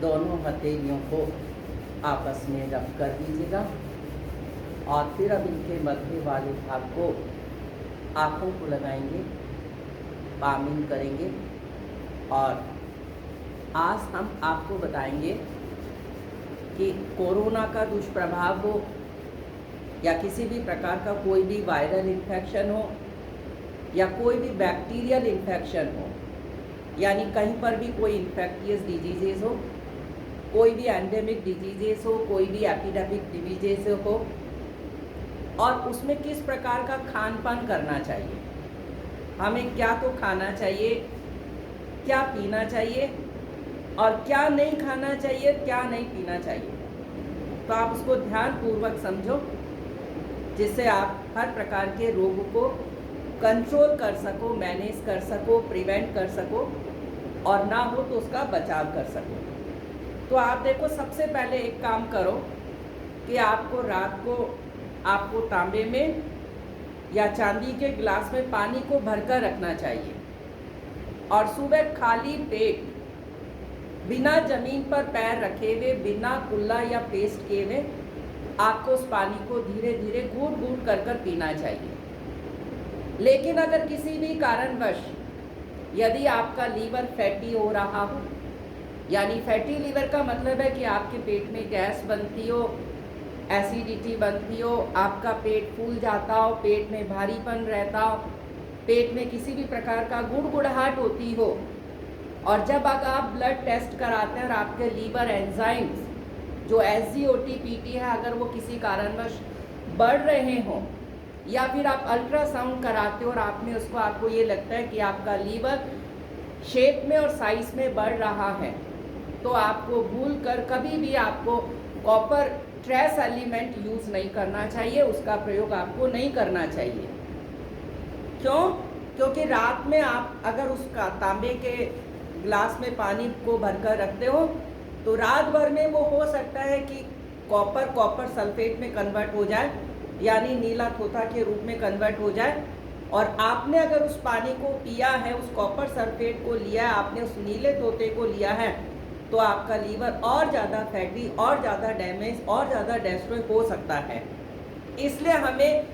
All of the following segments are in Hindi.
दोनों हथेलियों को आपस में रब कर दीजिएगा और फिर अब इनके मध्य वाले भाग को आँखों को लगाएंगे, पामिंग करेंगे। और आज हम आपको बताएंगे कि कोरोना का दुष्प्रभाव हो या किसी भी प्रकार का कोई भी वायरल इन्फेक्शन हो या कोई भी बैक्टीरियल इन्फेक्शन हो, यानी कहीं पर भी कोई इन्फेक्टियस डिजीजेस हो, कोई भी एंडेमिक डिजीजेस हो, कोई भी एपिडेमिक डिजीजेस हो, और उसमें किस प्रकार का खान पान करना चाहिए, हमें क्या तो खाना चाहिए, क्या पीना चाहिए और क्या नहीं खाना चाहिए, क्या नहीं पीना चाहिए। तो आप उसको ध्यानपूर्वक समझो, जिससे आप हर प्रकार के रोग को कंट्रोल कर सको, मैनेज कर सको, प्रिवेंट कर सको और ना हो तो उसका बचाव कर सको। तो आप देखो, सबसे पहले एक काम करो कि आपको रात को आपको तांबे में या चांदी के गिलास में पानी को भरकर रखना चाहिए और सुबह खाली पेट बिना जमीन पर पैर रखे हुए, बिना कुल्ला या पेस्ट किए हुए आपको उस पानी को धीरे धीरे घूट घूट कर कर पीना चाहिए। लेकिन अगर किसी भी कारणवश यदि आपका लीवर फैटी हो रहा हो, यानी फैटी लीवर का मतलब है कि आपके पेट में गैस बनती हो, एसिडिटी बनती हो, आपका पेट फूल जाता हो, पेट में भारीपन रहता हो, पेट में किसी भी प्रकार का गुड़गुड़ाहट होती हो, और जब अगर आप ब्लड टेस्ट कराते हैं और आपके लीवर एंजाइम्स जो SGOT-PT है अगर वो किसी कारणवश बढ़ रहे हों, या फिर आप अल्ट्रासाउंड कराते हो और आपको ये लगता है कि आपका लीवर शेप में और साइज में बढ़ रहा है, तो आपको भूल कर कभी भी आपको कॉपर ट्रेस एलिमेंट यूज़ नहीं करना चाहिए, उसका प्रयोग आपको नहीं करना चाहिए। क्यों? क्योंकि रात में आप अगर उसका तांबे के गिलास में पानी को भरकर रखते हो तो रात भर में वो हो सकता है कि कॉपर सल्फेट में कन्वर्ट हो जाए, यानी नीला थोथा के रूप में कन्वर्ट हो जाए, और आपने अगर उस पानी को पिया है, उस कॉपर सल्फेट को लिया है, आपने उस नीले तोते को लिया है, तो आपका लीवर और ज़्यादा फैटी और ज़्यादा डैमेज और ज़्यादा डिस्ट्रॉय हो सकता है। इसलिए हमें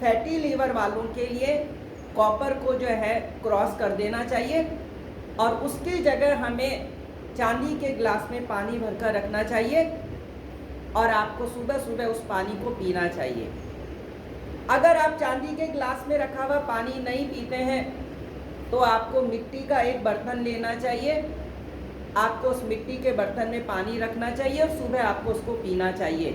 फैटी लीवर वालों के लिए कॉपर को जो है क्रॉस कर देना चाहिए और उसकी जगह हमें चांदी के गिलास में पानी भरकर रखना चाहिए और आपको सुबह सुबह उस पानी को पीना चाहिए। अगर आप चांदी के गिलास में रखा हुआ पानी नहीं पीते हैं तो आपको मिट्टी का एक बर्तन लेना चाहिए, आपको उस मिट्टी के बर्तन में पानी रखना चाहिए और सुबह आपको उसको पीना चाहिए।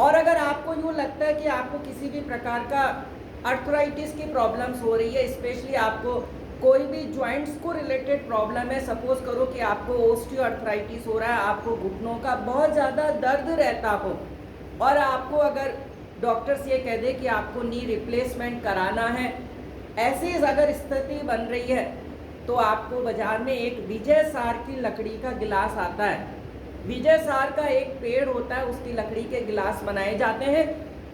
और अगर आपको यूँ लगता है कि आपको किसी भी प्रकार का अर्थराइटिस की प्रॉब्लम्स हो रही है, स्पेशली आपको कोई भी जॉइंट्स को रिलेटेड प्रॉब्लम है, सपोज करो कि आपको ऑस्टियोआर्थराइटिस हो रहा है, आपको घुटनों का बहुत ज़्यादा दर्द रहता हो और आपको अगर डॉक्टर्स ये कह दे कि आपको नी रिप्लेसमेंट कराना है, ऐसी अगर स्थिति बन रही है तो आपको बाजार में एक विजय सार की लकड़ी का गिलास आता है। विजय सार का एक पेड़ होता है, उसकी लकड़ी के गिलास बनाए जाते हैं।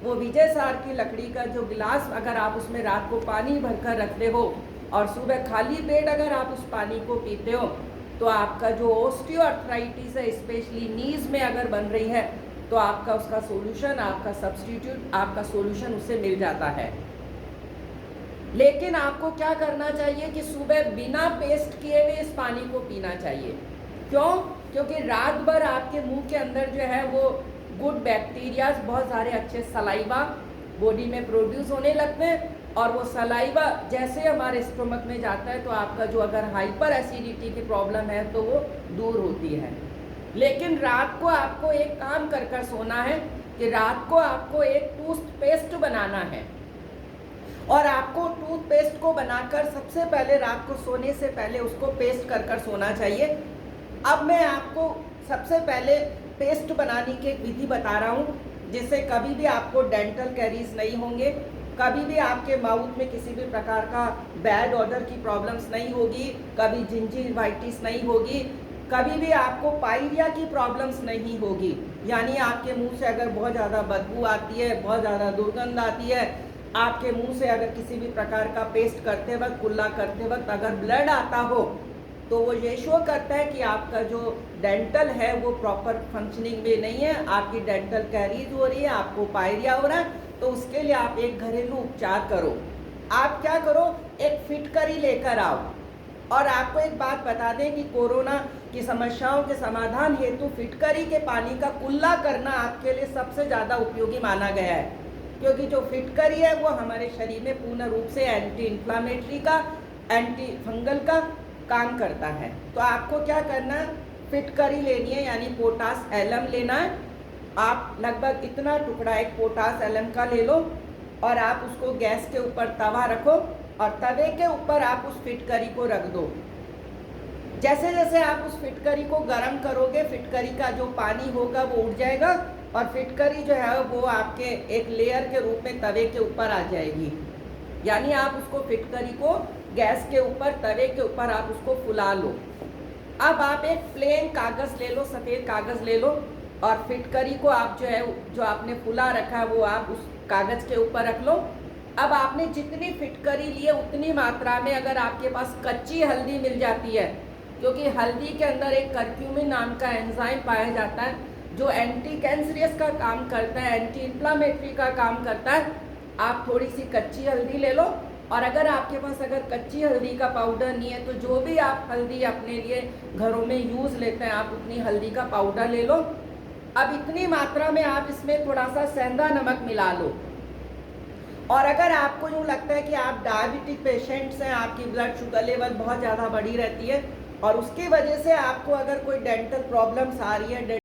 वो विजय सार की लकड़ी का जो गिलास अगर आप उसमें रात को पानी भरकर रखते हो और सुबह खाली पेट अगर आप उस पानी को पीते हो तो आपका जो ऑस्टियोआर्थराइटिस है, स्पेशली नीज में अगर बन रही है, तो आपका उसका सोल्यूशन, आपका सब्स्टिट्यूट, आपका सोल्यूशन उससे मिल जाता है। लेकिन आपको क्या करना चाहिए कि सुबह बिना पेस्ट किए हुए इस पानी को पीना चाहिए। क्यों? क्योंकि रात भर आपके मुंह के अंदर जो है वो गुड बैक्टीरियाज, बहुत सारे अच्छे सलाइवा बॉडी में प्रोड्यूस होने लगते हैं और वो सलाइवा जैसे हमारे स्टोमक में जाता है तो आपका जो अगर हाइपर एसिडिटी की प्रॉब्लम है तो वो दूर होती है। लेकिन रात को आपको एक काम कर कर सोना है कि रात को आपको एक टूथपेस्ट बनाना है और आपको टूथपेस्ट को बनाकर सबसे पहले रात को सोने से पहले उसको पेस्ट कर कर सोना चाहिए। अब मैं आपको सबसे पहले पेस्ट बनाने की एक विधि बता रहा हूँ, जिससे कभी भी आपको डेंटल कैरीज नहीं होंगे, कभी भी आपके माउथ में किसी भी प्रकार का बैड ऑडर की प्रॉब्लम्स नहीं होगी, कभी जिंजिवाइटिस नहीं होगी, कभी भी आपको पायरिया की प्रॉब्लम्स नहीं होगी, यानी आपके मुंह से अगर बहुत ज़्यादा बदबू आती है, बहुत ज़्यादा दुर्गंध आती है, आपके मुंह से अगर किसी भी प्रकार का पेस्ट करते वक्त, कुल्ला करते वक्त अगर ब्लड आता हो, तो वो ये शो करता है कि आपका जो डेंटल है वो प्रॉपर फंक्शनिंग में नहीं है, आपकी डेंटल कैरीज हो रही है, आपको पायरिया हो रहा है। तो उसके लिए आप एक घरेलू उपचार करो। आप क्या करो, एक फिटकरी लेकर आओ। और आपको एक बात बता दें कि कोरोना की समस्याओं के समाधान हेतु फिटकरी के पानी का कुल्ला करना आपके लिए सबसे ज़्यादा उपयोगी माना गया है, क्योंकि जो फिटकरी है वो हमारे शरीर में पूर्ण रूप से एंटी इन्फ्लामेटरी का, एंटी फंगल का काम करता है। तो आपको क्या करना है, फिटकरी लेनी है, यानी पोटास एलम लेना है। आप लगभग इतना टुकड़ा एक पोटास एलम का ले लो और आप उसको गैस के ऊपर तवा रखो और तवे के ऊपर आप उस फिटकरी को रख दो। जैसे जैसे आप उस फिटकरी को गर्म करोगे, फिटकरी का जो पानी होगा वो उड़ जाएगा और फिटकरी जो है वो आपके एक लेयर के रूप में तवे के ऊपर आ जाएगी। यानी आप उसको फिटकरी को गैस के ऊपर, तवे के ऊपर आप उसको फुला लो। अब आप एक प्लेन कागज़ ले लो, सफ़ेद कागज़ ले लो और फिटकरी को आप जो है, जो आपने फुला रखा है वो आप उस कागज़ के ऊपर रख लो। अब आपने जितनी फिटकरी ली है उतनी मात्रा में अगर आपके पास कच्ची हल्दी मिल जाती है, क्योंकि हल्दी के अंदर एक करक्यूमिन नाम का एंजाइम पाया जाता है जो एंटी कैंसरियस का काम करता है, एंटी इन्फ्लामेटरी का काम करता है। आप थोड़ी सी कच्ची हल्दी ले लो और अगर आपके पास अगर कच्ची हल्दी का पाउडर नहीं है तो जो भी आप हल्दी अपने लिए घरों में यूज़ लेते हैं आप उतनी हल्दी का पाउडर ले लो। अब इतनी मात्रा में आप इसमें थोड़ा सा सेंधा नमक मिला लो। और अगर आपको यूँ लगता है कि आप डायबिटिक पेशेंट्स हैं, आपकी ब्लड शुगर लेवल बहुत ज़्यादा बढ़ी रहती है और उसकी वजह से आपको अगर कोई डेंटल प्रॉब्लम्स आ रही है,